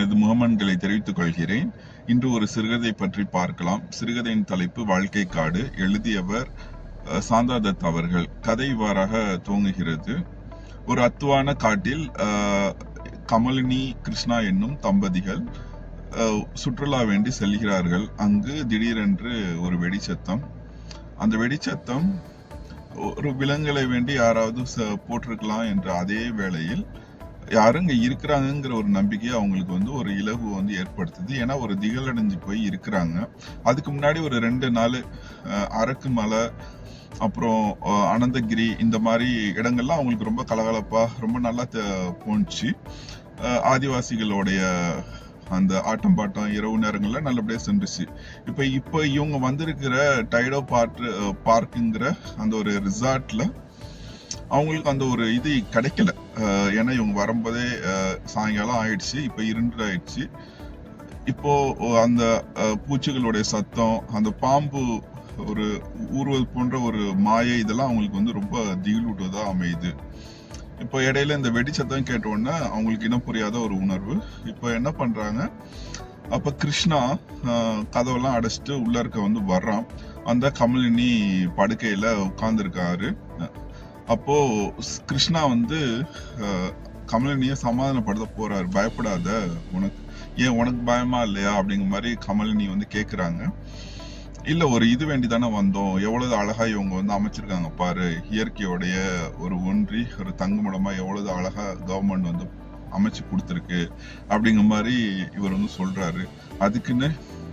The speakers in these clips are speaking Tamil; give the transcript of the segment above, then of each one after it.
எனது முகமன்களை தெரிவித்துக் கொள்கிறேன். இன்று ஒரு சிறுகதை பற்றி பார்க்கலாம். சிறுகதையின் தலைப்பு வாழ்க்கை காடு. எழுதியவர் சாந்தா தத் அவர்கள். கதை இவ்வாறாக துவங்குகிறது. ஒரு அத்துவான காட்டில் கமலினி கிருஷ்ணா என்னும் தம்பதிகள் சுற்றுலா வேண்டி செல்கிறார்கள். அங்கு திடீரென்று ஒரு வெடிச்சத்தம். அந்த வெடிச்சத்தம் ஒரு விலங்குகளை வேண்டி யாராவது போட்டிருக்கலாம் என்ற அதே வேளையில் யாரும் இங்க இருக்கிறாங்கிற ஒரு நம்பிக்கை அவங்களுக்கு ஒரு இலகு ஏற்படுத்துது. ஏன்னா ஒரு திகழடைஞ்சு போய் இருக்கிறாங்க. அதுக்கு முன்னாடி ஒரு 2 நாள் அரக்கு மலை, அப்புறம் அனந்தகிரி, இந்த மாதிரி இடங்கள்லாம் அவங்களுக்கு ரொம்ப கலகலப்பா ரொம்ப நல்லா போணுச்சு. ஆதிவாசிகளுடைய அந்த ஆட்டம் பாட்டம் இரவு நேரங்கள்ல நல்லபடியா சென்றுச்சு. இப்ப இவங்க வந்திருக்கிற டைடோ பார்க்குங்கிற அந்த ஒரு ரிசார்ட்ல அவங்களுக்கு அந்த ஒரு இது கிடைக்கல. ஏன்னா இவங்க வரும்போதே சாயங்காலம் ஆயிடுச்சு. இப்ப இருண்டு ஆயிடுச்சு. இப்போ அந்த பூச்சிகளுடைய சத்தம், அந்த பாம்பு ஒரு ஊர்வது போன்ற ஒரு மாயை, இதெல்லாம் அவங்களுக்கு ரொம்ப திகிலூட்டுவதா அமையுது. இப்போ இடையில இந்த வெடிச்சத்தம் கேட்ட உடனே அவங்களுக்கு இனம் புரியாத ஒரு உணர்வு. இப்போ என்ன பண்றாங்க, அப்ப கிருஷ்ணா கதவெல்லாம் அடைச்சிட்டு உள்ள இருக்க வர்றான். அந்த கமலினி படுக்கையில உட்கார்ந்து இருக்காரு. அப்போ கிருஷ்ணா கமலினிய சமாதானப்படுத்த போறாரு. பயப்படாத, உனக்கு பயமா இல்லையா அப்படிங்கிற மாதிரி கமலினி கேக்குறாங்க. இல்ல, ஒரு இது வேண்டிதானே வந்தோம், எவ்வளவு அழகா இவங்க அமைச்சிருக்காங்க பாரு, இயற்கையோடைய ஒரு ஒன்றி ஒரு தங்குமிடமா எவ்வளவு அழகா கவர்மெண்ட் அமைச்சு கொடுத்துருக்கு அப்படிங்கிற மாதிரி இவர் சொல்றாரு. அதுக்குன்னு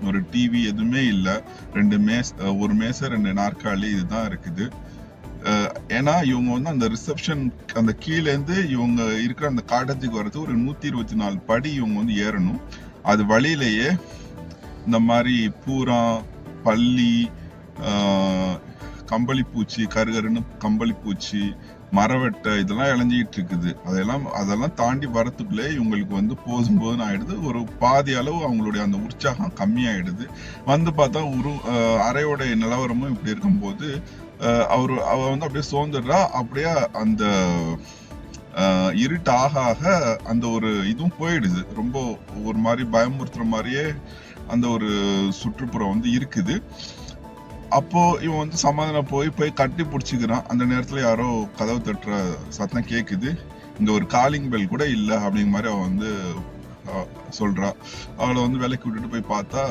ஒரு டிவி எதுவுமே இல்ல, ஒரு மேசை 2 நாற்காலி இதுதான் இருக்குது. ஏன்னா இவங்க அந்த ரிசப்ஷன் அந்த கீழேருந்து இவங்க இருக்கிற அந்த காட்டத்துக்கு வர்றது ஒரு 124 படி இவங்க ஏறணும். அது வழியிலேயே இந்த மாதிரி பூரா, பல்லி, கம்பளிப்பூச்சி, கருகருன்னு கம்பளிப்பூச்சி, மரவெட்டை, இதெல்லாம் இளைஞ்சிட்டு இருக்குது. அதெல்லாம் தாண்டி வரத்துக்குள்ளே இவங்களுக்கு போதும் ஆயிடுது. ஒரு பாதி அளவு அவங்களுடைய அந்த உற்சாகம் கம்மியாயிடுது. பார்த்தா அறையோடைய நிலவரமும் இப்படி இருக்கும்போது அவ அப்படியே சோர்ந்துடுறா. அப்படியே அந்த இருட்டு ஆக அந்த ஒரு இதுவும் போயிடுது. ரொம்ப ஒரு மாதிரி பயமுறுத்துற மாதிரியே அந்த ஒரு சுற்றுப்புறம் இருக்குது. அப்போ இவன் சமாதானம் போய் கட்டி பிடிச்சிக்கிறான். அந்த நேரத்துல யாரோ கதவு தட்டுற சத்தம் கேக்குது. இங்க ஒரு காலிங் பெல் கூட இல்ல அப்படிங்கிற மாதிரி அவ சொல்றா. அவளை வேலைக்கு விட்டுட்டு போய் பார்த்தா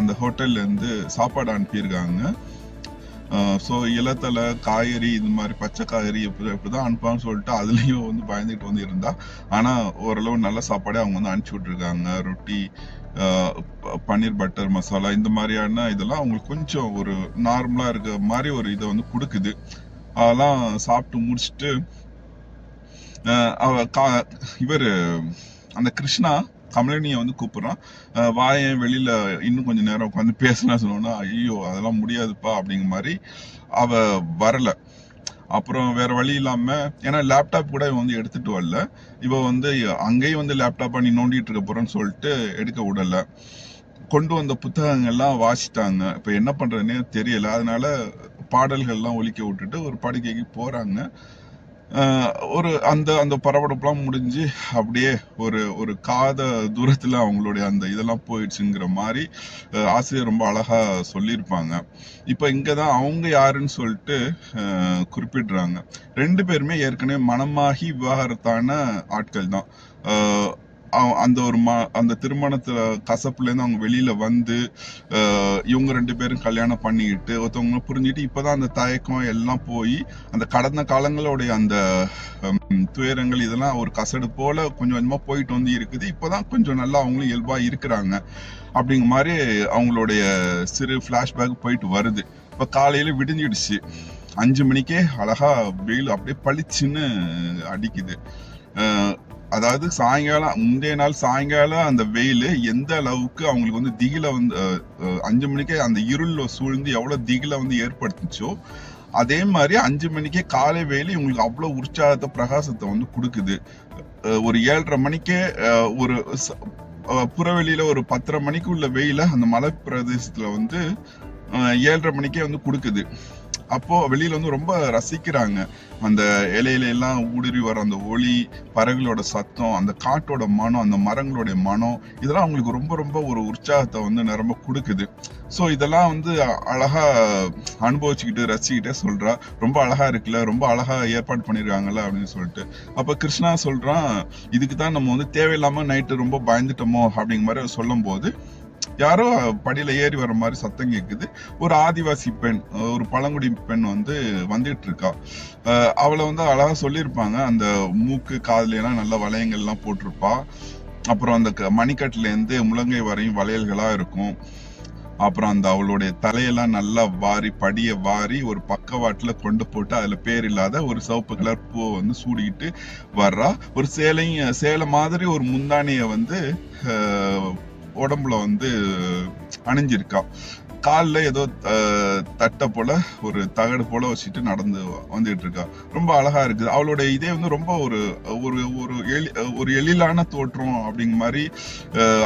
அந்த ஹோட்டல்ல இருந்து சாப்பாடு அனுப்பியிருக்காங்க. ஸோ இலத்தலை, காய்கறி, இது மாதிரி பச்சை காய்கறி எப்படிதான் அனுப்பான்னு சொல்லிட்டு அதுலயும் பயந்துட்டு இருந்தா. ஆனா ஓரளவு நல்ல சாப்பாடே அவங்க அனுப்பிச்சு விட்டுருக்காங்க. ரொட்டி, பன்னீர் பட்டர் மசாலா, இந்த மாதிரியான இதெல்லாம் அவங்களுக்கு கொஞ்சம் ஒரு நார்மலா இருக்க மாதிரி ஒரு இதை கொடுக்குது. அதெல்லாம் சாப்பிட்டு முடிச்சுட்டு இவரு அந்த கிருஷ்ணா கமலினிய கூப்பிடுறான். வாயன் வெளியில இன்னும் கொஞ்சம் நேரம் உட்காந்து பேசினா சொன்னா, ஐயோ அதெல்லாம் முடியாதுப்பா அப்படிங்கிற மாதிரி அவ வரல. அப்புறம் வேற வழி இல்லாம, ஏன்னா லேப்டாப் கூட இவன் எடுத்துட்டு வரல. இவ அங்கேயும் லேப்டாப்பா நீ நோண்டிட்டு இருக்க போறேன்னு சொல்லிட்டு எடுக்க விடல. கொண்டு வந்த புத்தகங்கள்லாம் வாசிட்டாங்க. இப்ப என்ன பண்றதுன்னே தெரியல. அதனால பாடல்கள்லாம் ஒலிக்க விட்டுட்டு ஒரு படுக்கைக்கு போறாங்க. ஒரு அந்த பரபரப்புலாம் முடிஞ்சு அப்படியே ஒரு காத தூரத்துல அவங்களுடைய அந்த இதெல்லாம் போயிடுச்சுங்கிற மாதிரி ஆசிரியர் ரொம்ப அழகா சொல்லியிருப்பாங்க. இப்ப இங்கதான் அவங்க யாருன்னு சொல்லிட்டு குறிப்பிடுறாங்க. 2 பேருமே ஏற்கனவே மனமாகி விவாகரத்தான ஆட்கள் தான். அந்த திருமணத்துல கசப்புல இருந்து அவங்க வெளியில இவங்க 2 பேரும் கல்யாணம் பண்ணிக்கிட்டு ஒருத்தவங்க புரிஞ்சுட்டு இப்பதான் அந்த தயக்கம் எல்லாம் போய் அந்த கடந்த காலங்களுடைய அந்த துயரங்கள் இதெல்லாம் ஒரு கசடு போல கொஞ்சம் கொஞ்சமா போயிட்டு இருக்குது. இப்பதான் கொஞ்சம் நல்லா அவங்களும் இயல்பா இருக்கிறாங்க அப்படிங்கிற மாதிரி அவங்களுடைய சிறு பிளாஷ்பேக் போயிட்டு வருது. இப்ப காலையில விடிஞ்சிடுச்சு. 5 மணிக்கே அழகா வெயில் அப்படியே பளிச்சுன்னு அடிக்குது. அதாவது முந்தைய நாள் சாயங்காலம் அந்த வெயில் எந்த அளவுக்கு அவங்களுக்கு திகில 5 மணிக்கே அந்த இருள் சூழ்ந்து எவ்வளவு திகில ஏற்படுத்துச்சோ, அதே மாதிரி 5 மணிக்கே காலை வெயில் இவங்களுக்கு அவ்வளவு உற்சாகத்தை, பிரகாசத்தை கொடுக்குது. ஒரு 7:30 மணிக்கே ஒரு புறவெளியில ஒரு 10:30 மணிக்கு உள்ள வெயில அந்த மலை பிரதேசத்துல 7:30 மணிக்கே கொடுக்குது. அப்போ வெளியில வந்து ரொம்ப ரசிக்கிறாங்க. அந்த இலையில எல்லாம் ஊடுருவி வர அந்த ஒளி, பறவைகளோட சத்தம், அந்த காட்டோட மனம், அந்த மரங்களுடைய மனம், இதெல்லாம் அவங்களுக்கு ரொம்ப ரொம்ப ஒரு உற்சாகத்தை வந்து நிரம்ப கொடுக்குது. ஸோ இதெல்லாம் வந்து அழகா அனுபவிச்சுக்கிட்டு ரசிச்சுக்கிட்டே சொல்றா, ரொம்ப அழகா இருக்குல்ல, ரொம்ப அழகா ஏற்பாடு பண்ணிருக்காங்கல்ல அப்படின்னு சொல்லிட்டு. அப்ப கிருஷ்ணா சொல்றான், இதுக்கு தான் நம்ம வந்து தேவையில்லாம நைட்டு ரொம்ப பயந்துட்டோமோ அப்படிங்கிற மாதிரி சொல்லும் போது, யாரோ படியில ஏறி வர மாதிரி சத்தம் கேக்குது. ஒரு ஆதிவாசி பெண், ஒரு பழங்குடி பெண் வந்து வந்துட்டு இருக்கா. அவளை வந்து அழகா சொல்லியிருப்பாங்க, அந்த மூக்கு காதுல எல்லாம் நல்ல வளையங்கள் எல்லாம் போட்டிருப்பா. அப்புறம் அந்த மணிக்கட்டுல இருந்து முழங்கை வரையும் வளையல்களா இருக்கும். அப்புறம் அந்த அவளுடைய தலையெல்லாம் நல்லா வாரி, படிய வாரி ஒரு பக்கவாட்டுல கொண்டு போட்டு அதுல பேர் இல்லாத ஒரு சிவப்பு கலர் பூவை வந்து சூடிக்கிட்டு வர்றா. ஒரு சேலை மாதிரி ஒரு முந்தானிய வந்து உடம்புல வந்து அணிஞ்சிருக்கா. காலில் ஏதோ தட்டை போல ஒரு தகடு போல வச்சுட்டு நடந்து வந்துட்டு இருக்கா. ரொம்ப அழகா இருக்குது. அவளுடைய இதே வந்து ரொம்ப ஒரு ஒரு ஒரு எழிலான தோற்றம் அப்படிங்கிற மாதிரி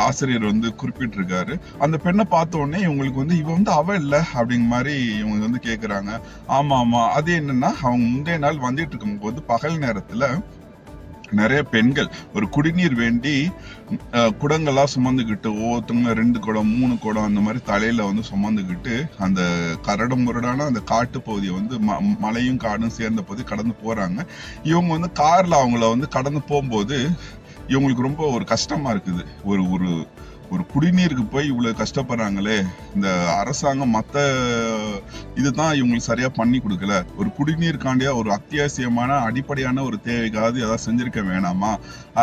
ஆசிரியர் வந்து குறிப்பிட்டிருக்காரு. அந்த பெண்ணை பார்த்த உடனே இவங்களுக்கு வந்து இவ வந்து அவ இல்ல அப்படிங்கிற மாதிரி இவங்க வந்து கேக்குறாங்க. ஆமா ஆமா, அது என்னன்னா அவங்க முந்தைய நாள் வந்துட்டு இருக்கும் போது பகல் நேரத்துல நிறைய பெண்கள் ஒரு குடிநீர் வேண்டி குடங்களா சுமந்துக்கிட்டு, ஒவ்வொருத்தவங்க 2 குடம் 3 குடம் அந்த மாதிரி தலையில வந்து சுமந்துக்கிட்டு அந்த கரடு முரடான அந்த காட்டு பகுதியை வந்து மலையும் காடும் சேர்ந்த பகுதி கடந்து போறாங்க. இவங்க வந்து கார்ல அவங்கள வந்து கடந்து போகும்போது இவங்களுக்கு ரொம்ப ஒரு கஷ்டமா இருக்குது. ஒரு ஒரு ஒரு குடிநீருக்கு போய் இவ்வளவு கஷ்டப்படுறாங்களே, இந்த அரசாங்கம் மத்த இதுதான் இவங்களுக்கு சரியா பண்ணி கொடுக்கல, ஒரு குடிநீருக்காண்டியா ஒரு அத்தியாவசியமான அடிப்படையான ஒரு தேவைக்காவது ஏதாவது செஞ்சிருக்க வேணாமா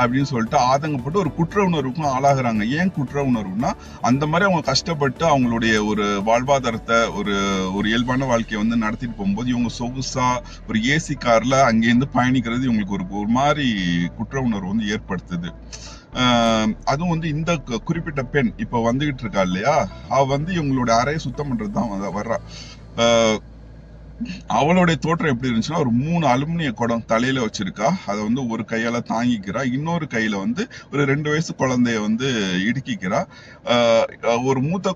அப்படின்னு சொல்லிட்டு ஆதங்கப்பட்டு ஒரு குற்ற உணர்வுக்கும் ஆளாகிறாங்க. ஏன் குற்ற உணர்வுனா, அந்த மாதிரி அவங்க கஷ்டப்பட்டு அவங்களுடைய ஒரு வாழ்வாதாரத்தை ஒரு ஒரு இயல்பான வாழ்க்கையை வந்து நடத்திட்டு போகும்போது இவங்க சொகுசா ஒரு ஏசி கார்ல அங்கேருந்து பயணிக்கிறது இவங்களுக்கு ஒரு மாதிரி குற்ற உணர்வு வந்து ஏற்படுத்துது. அதுவும் வந்து இந்த குறிப்பிட்ட பெண் இப்ப வந்துகிட்டு இருக்கா இல்லையா, அவ வந்து இவங்களோட அறையை சுத்தம் பண்றதுதான் வர்றா. அவளுடைய தோற்றம் எப்படி இருந்துச்சுன்னா, ஒரு 3 அலுமினிய குடம் தலையில வச்சிருக்கா. அதை வந்து ஒரு கையால தாங்கிக்கிறா, இன்னொரு கையில வந்து ஒரு 2 வயசு குழந்தைய வந்து இடுக்கிக்கிறா. ஒரு மூத்த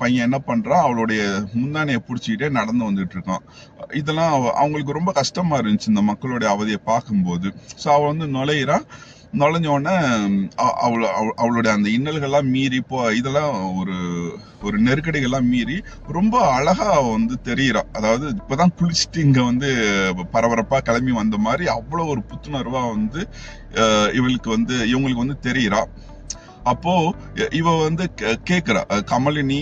பையன் என்ன பண்றான், அவளுடைய முந்தானையை பிடிச்சிக்கிட்டே நடந்து வந்துட்டு இருக்கான். இதெல்லாம் அவங்களுக்கு ரொம்ப கஷ்டமா இருந்துச்சு இந்த மக்களுடைய அவதியை பார்க்கும்போது. ஸோ அவ வந்து நுழைஞ்ச உடனே அவளுடைய அந்த இன்னல்கள்லாம் மீறி இதெல்லாம் ஒரு ஒரு நெருக்கடிகள்லாம் மீறி ரொம்ப அழகா வந்து தெரியுறா. அதாவது இப்பதான் குளிச்சுட்டு இங்க வந்து பரபரப்பா கிளம்பி வந்த மாதிரி அவ்வளவு ஒரு புத்துணர்வா வந்து இவங்களுக்கு வந்து தெரியுறா. அப்போ இவ வந்து கேக்குறா, கமலினி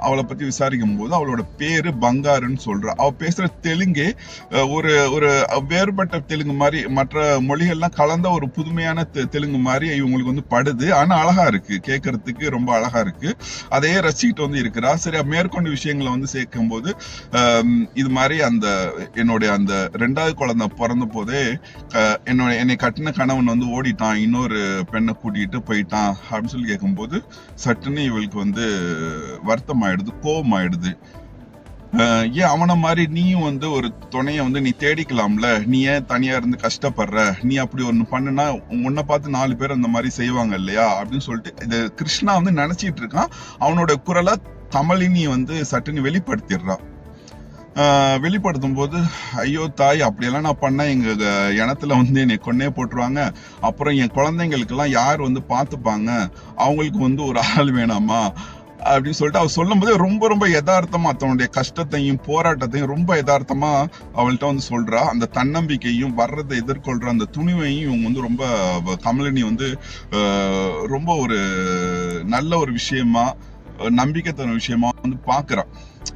அவளை பத்தி விசாரிக்கும் போது அவளோட பேரு பங்காருன்னு சொல்றா. அவ பேசுற தெலுங்கே ஒரு ஒரு வேறுபட்ட தெலுங்கு மாதிரி, மற்ற மொழிகள்லாம் கலந்த ஒரு புதுமையான தெலுங்கு மாதிரி இவங்களுக்கு வந்து படுது. ஆனா அழகா இருக்கு, கேட்கறதுக்கு ரொம்ப அழகா இருக்கு. அதையே ரசிக்கிட்டு வந்து இருக்கிறா. சரி, மேற்கொண்டு விஷயங்களை வந்து சேர்க்கும் போது இது மாதிரி என்னுடைய அந்த 2வது குழந்தை பிறந்த போதே என்னை கட்டின கணவன் வந்து ஓடிட்டான், இன்னொரு பெண்ணை கூட்டிட்டு போயிட்டான் அப்படின்னு சொல்லி கேட்கும்போது சட்டுன்னு இவளுக்கு வந்து வருத்தம் ஆயிடுது, கோபம் ஆயிடுது. ஏன் அவனை மாதிரி நீயும் வந்து ஒரு துணைய வந்து நீ தேடிக்கலாம்ல, நீ ஏன் தனியா இருந்து கஷ்டப்படுற, நீ அப்படி ஒண்ணு பண்ணுனா உன்னை பார்த்து 4 பேர் அந்த மாதிரி செய்வாங்க இல்லையா அப்படின்னு சொல்லிட்டு இது கிருஷ்ணா வந்து நினைச்சிட்டு இருக்கான். அவனோட குரலை கமலினி வந்து சட்டுன்னு வெளிப்படுத்தும் போது, ஐயோ தாய், அப்படியெல்லாம் நான் பண்ண எங்க இனத்துல வந்து என்னை கொன்னே போட்டுருவாங்க, அப்புறம் என் குழந்தைங்களுக்கு எல்லாம் யார் வந்து பாத்துப்பாங்க, அவங்களுக்கு வந்து ஒரு ஆள் வேணாமா அப்படின்னு சொல்லிட்டு அவ சொல்லும் போது ரொம்ப ரொம்ப யதார்த்தமா தன்னுடைய கஷ்டத்தையும் போராட்டத்தையும் ரொம்ப யதார்த்தமா அவள்கிட்ட வந்து சொல்றா. அந்த தன்னம்பிக்கையும் வர்றதை எதிர்கொள்ற அந்த துணிவையும் இவங்க வந்து ரொம்ப கமலினி வந்து ரொம்ப ஒரு நல்ல ஒரு விஷயமா, நம்பிக்கை தர விஷயமா வந்து பாக்குறான்.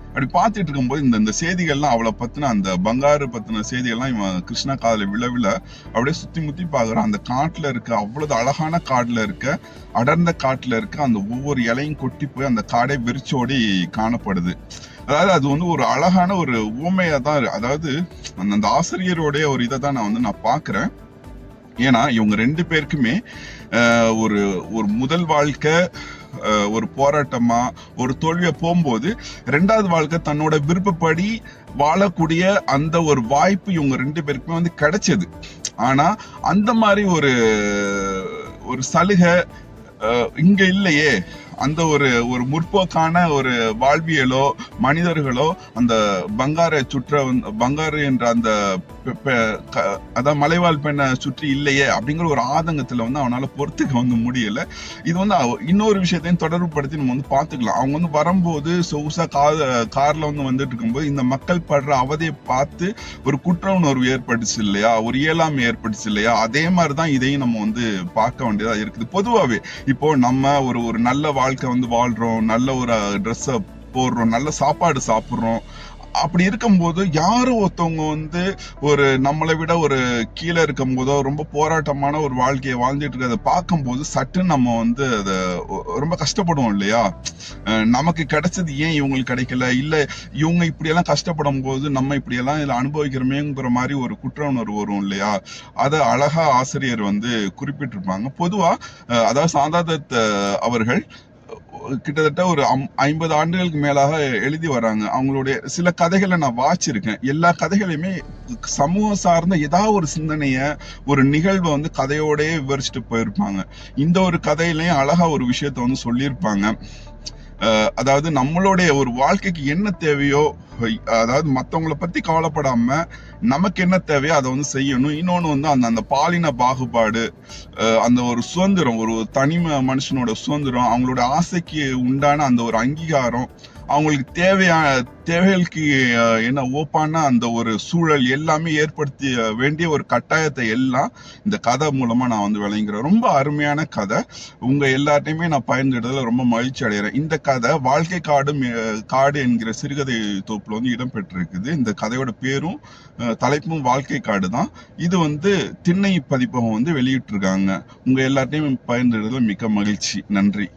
அப்படி பார்த்துட்டு இருக்கும்போது இந்த செய்திகள்லாம் அவளை பத்தின அந்த பங்காரு பத்தின செய்திகள்லாம் இவன் கிருஷ்ணா காதுல விழ அப்படியே சுத்தி முத்தி பாக்குறான். அந்த காட்டுல இருக்க அவ்வளவு அழகான காட்டுல இருக்க அடர்ந்த காட்டுல இருக்க அந்த ஒவ்வொரு இலையும் கொட்டி போய் அந்த காடை விரிச்சோடி காணப்படுது. அதாவது அது வந்து ஒரு அழகான ஒரு ஊமையா தான், அதாவது அந்த ஆசிரியருடைய ஒரு இதை தான் நான் பாக்குறேன். ஏன்னா இவங்க 2 பேருக்குமே ஒரு ஒரு முதல் வாழ்க்கை ஒரு போராட்டமா ஒரு தோல்வியா போகும்போது 2வது வாழ்க்கை தன்னோட விருப்பப்படி வாழக்கூடிய அந்த ஒரு வாய்ப்பு இவங்க 2 பேருக்குமே வந்து கிடைச்சது. ஆனா அந்த மாதிரி ஒரு ஒரு சலுகை இங்க இல்லையே அந்த ஒரு ஒரு முற்போக்கான ஒரு வாழ்வியலோ மனிதர்களோ அந்த பங்காரு என்ற அந்த அதான் மலைவாழ் பெண்ணை சுற்றி இல்லையே அப்படிங்கிற ஒரு ஆதங்கத்துல அவனால பொறுத்துக்க முடியல. இது இன்னொரு விஷயத்தையும் தொடர்புபடுத்தி நம்ம பார்த்துக்கலாம். அவங்க வரும்போது சொகுசா கார்ல வந்துட்டு இருக்கும்போது இந்த மக்கள் படுற அவதியை பார்த்து ஒரு குற்ற உணர்வு ஏற்பட்டுச்சு இல்லையா, ஒரு இயலாமை ஏற்பட்டுச்சு இல்லையா, அதே மாதிரிதான் இதையும் நம்ம பார்க்க வேண்டியதா இருக்குது. பொதுவாவே இப்போ நம்ம ஒரு நல்ல வாழ்க்கை வாழ்றோம், நல்ல ஒரு ட்ரெஸ் போடுறோம், நல்ல சாப்பாடு சாப்பிடுறோம். அப்படி இருக்கும்போது யாரும் ஒருத்தவங்க ஒரு நம்மளை விட ஒரு கீழே இருக்கும் போதோ ரொம்ப போராட்டமான ஒரு வாழ்க்கையை வாழ்ந்துட்டு இருக்கிறத பார்க்கும்போது சட்டுன்னு நம்ம அதை ரொம்ப கஷ்டப்படுவோம் இல்லையா. நமக்கு கிடைச்சது ஏன் இவங்களுக்கு கிடைக்கல, இல்ல இவங்க இப்படியெல்லாம் கஷ்டப்படும் போது நம்ம இப்படியெல்லாம் இதில் அனுபவிக்கிறோமேங்கிற மாதிரி ஒரு குற்ற உணர்வு வரும் இல்லையா. அதை அழகா ஆசிரியர் குறிப்பிட்டிருப்பாங்க. பொதுவா அதாவது சாந்தாதத் அவர்கள் கிட்டத்தட்ட ஒரு 50 ஆண்டுகளுக்கு மேலாக எழுதி வராங்க. அவங்களுடைய சில கதைகளை நான் வாசிச்சிருக்கேன். எல்லா கதைகளையுமே சமூகம் சார்ந்த ஏதாவது ஒரு சிந்தனைய ஒரு நிகழ்வை கதையோடய விவரிச்சுட்டு போயிருப்பாங்க. இந்த ஒரு கதையிலையும் அழகா ஒரு விஷயத்த சொல்லியிருப்பாங்க. அதாவது நம்மளுடைய ஒரு வாழ்க்கைக்கு என்ன தேவையோ, அதாவது மற்றவங்களை பத்தி கவலைப்படாம நமக்கு என்ன தேவையோ அதை செய்யணும். இன்னொன்னு அந்த பாலின பாகுபாடு, அந்த ஒரு சுதந்திரம், ஒரு தனி மனுஷனோட சுதந்திரம், அவங்களோட ஆசைக்கு உண்டான அந்த ஒரு அங்கீகாரம், அவங்களுக்கு தேவைகளுக்கு என்ன ஓப்பான அந்த ஒரு சூழல் எல்லாமே ஏற்படுத்தி வேண்டிய ஒரு கட்டாயத்தை எல்லாம் இந்த கதை மூலமா நான் விளங்குறேன். ரொம்ப அருமையான கதை. உங்க எல்லார்ட்டையுமே நான் பயந்துடுறதுல ரொம்ப மகிழ்ச்சி அடைகிறேன். இந்த கதை வாழ்க்கை காடு என்கிற சிறுகதை தொகுப்புல இடம்பெற்றிருக்குது. இந்த கதையோட பேரும் தலைப்பும் வாழ்க்கை காடு தான். இது திண்ணை பதிப்பகம் வெளியிட்டு இருக்காங்க. உங்க எல்லார்ட்டையும் பயந்துடுறதுல மிக்க மகிழ்ச்சி. நன்றி.